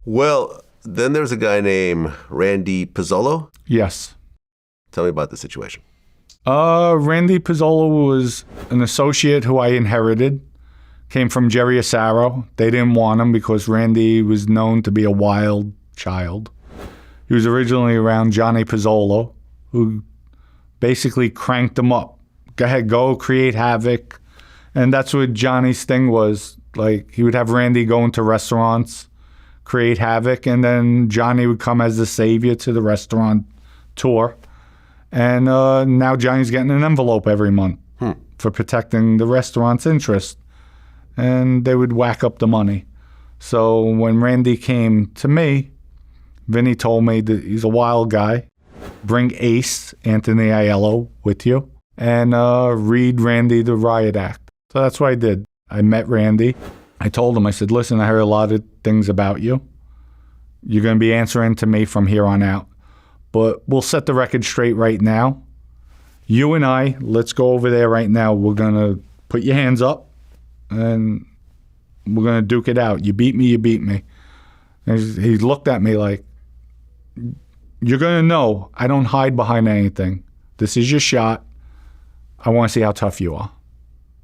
Well, then there's a guy named Randy Pizzolo. Yes. Tell me about the situation. Randy Pizzolo was an associate who I inherited. Came from Jerry Asaro. They didn't want him because Randy was known to be a wild child. He was originally around Johnny Pizzolo, who basically cranked him up. Go ahead, go create havoc. And that's what Johnny's thing was. Like, he would have Randy go into restaurants, create havoc, and then Johnny would come as the savior to the restaurant tour. And now Johnny's getting an envelope every month for protecting the restaurant's interest. And they would whack up the money. So when Randy came to me, Vinny told me that he's a wild guy. Bring Ace, Anthony Aiello, with you, and read Randy the riot act. So that's what I did. I met Randy. I told him, I said, listen, I heard a lot of things about you. You're going to be answering to me from here on out. But we'll set the record straight right now. You and I, let's go over there right now. We're going to put your hands up, and we're going to duke it out. You beat me, you beat me. And he looked at me like, you're going to know I don't hide behind anything. This is your shot. I want to see how tough you are.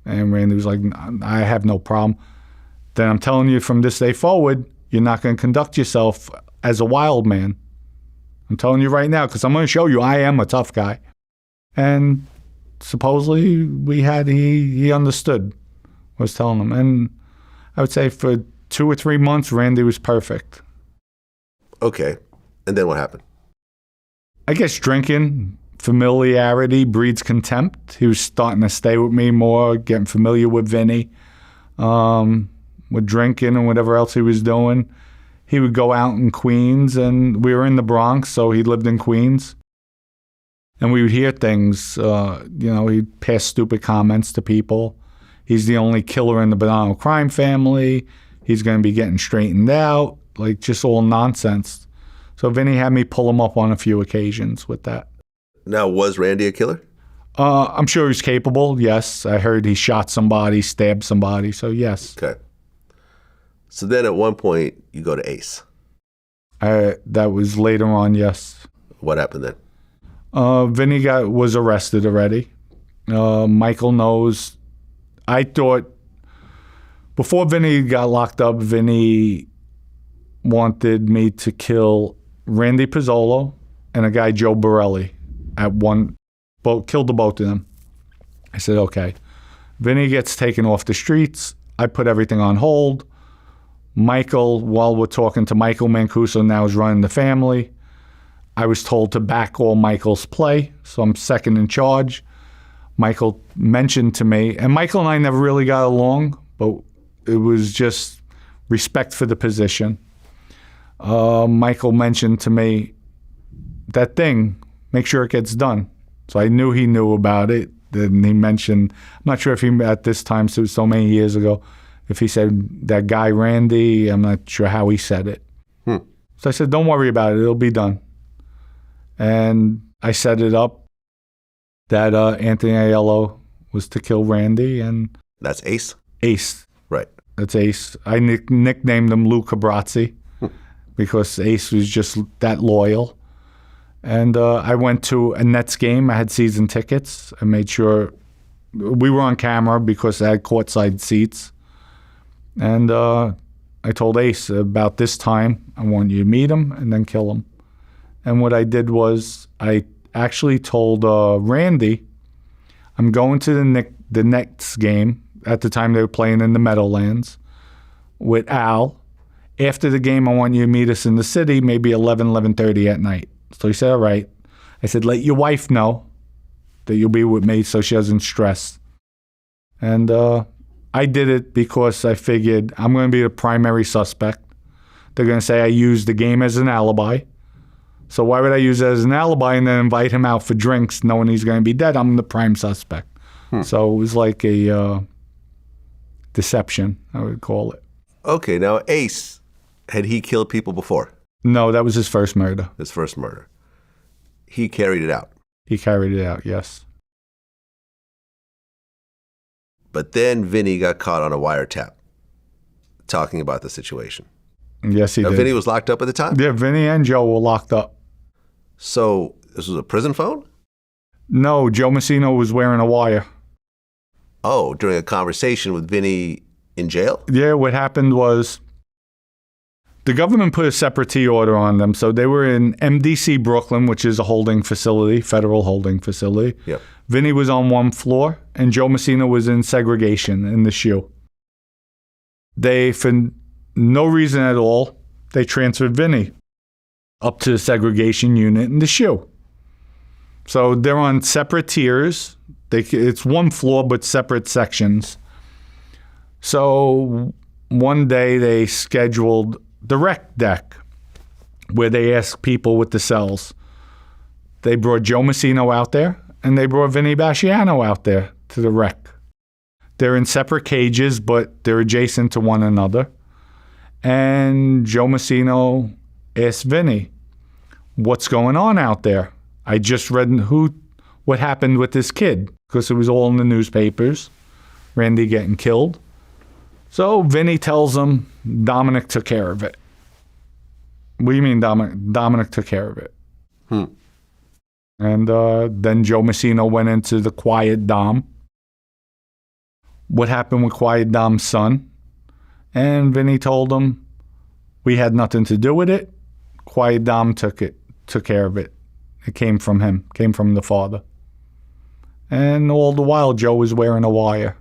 And Randy was like, I have no problem. Then I'm telling you from this day forward, you're not going to conduct yourself as a wild man. I'm telling you right now, because I'm going to show you I am a tough guy. And supposedly he understood what I was telling him. And I would say for 2 or 3 months, Randy was perfect. Okay. And then what happened? I guess drinking, familiarity breeds contempt. He was starting to stay with me more, getting familiar with Vinny, with drinking and whatever else he was doing. He would go out in Queens, and we were in the Bronx, so he lived in Queens. And we would hear things, he'd pass stupid comments to people. He's the only killer in the Bonanno crime family. He's going to be getting straightened out, like just all nonsense. So Vinny had me pull him up on a few occasions with that. Now, was Randy a killer? I'm sure he's capable, yes. I heard he shot somebody, stabbed somebody, so yes. Okay. So then at one point, you go to Ace. That was later on, yes. What happened then? Vinny was arrested already. Michael knows. I thought, before Vinny got locked up, Vinny wanted me to kill Randy Pizzolo and a guy, Joe Borelli, killed the both of them. I said, okay. Vinny gets taken off the streets. I put everything on hold. Michael, while we're talking to Michael Mancuso, now is running the family. I was told to back all Michael's play, so I'm second in charge. Michael mentioned to me, and Michael and I never really got along, but it was just respect for the position. Michael mentioned to me, that thing, make sure it gets done. So I knew he knew about it. Then he mentioned, I'm not sure if he, at this time, so many years ago, if he said that guy Randy, I'm not sure how he said it. So I said, don't worry about it, it'll be done. And I set it up that Anthony Aiello was to kill Randy. And that's Ace? Ace. Right. That's Ace. I nicknamed him Lou Cabrazzi because Ace was just that loyal. And I went to a Nets game. I had season tickets. I made sure we were on camera because I had courtside seats. And I told Ace, about this time, I want you to meet him and then kill him. And what I did was I actually told Randy, I'm going to the Nets game. At the time, they were playing in the Meadowlands with Al. After the game, I want you to meet us in the city, maybe 11:30 at night. So he said, all right. I said, let your wife know that you'll be with me so she doesn't stress. And I did it because I figured I'm going to be the primary suspect. They're going to say I used the game as an alibi. So why would I use it as an alibi and then invite him out for drinks knowing he's going to be dead? I'm the prime suspect. So it was like a deception, I would call it. Okay, now Ace, had he killed people before? No, that was his first murder. His first murder. He carried it out. He carried it out, yes. But then Vinny got caught on a wiretap talking about the situation. Yes, he Now, did. Vinny was locked up at the time? Yeah, Vinny and Joe were locked up. So this was a prison phone? No, Joe Massino was wearing a wire. Oh, during a conversation with Vinny in jail? Yeah, what happened was the government put a separate T order on them. So they were in MDC Brooklyn, which is a holding facility, federal holding facility. Yep. Vinny was on one floor, and Joe Massino was in segregation in the SHU. They, for no reason at all, they transferred Vinny up to the segregation unit in the SHU. So they're on separate tiers. It's one floor, but separate sections. So one day they scheduled the rec deck where they asked people with the cells. They brought Joe Massino out there, and they brought Vinny Basciano out there to the rec. They're in separate cages, but they're adjacent to one another. And Joe Massino asked Vinny, what's going on out there? I just read what happened with this kid, because it was all in the newspapers, Randy getting killed. So Vinny tells him Dominick took care of it. What do you mean Dominick took care of it? And then Joe Massino went into the Quiet Dom. What happened with Quiet Dom's son? And Vinny told him, we had nothing to do with it. Quiet Dom took care of it. It came from him, came from the father. And all the while, Joe was wearing a wire.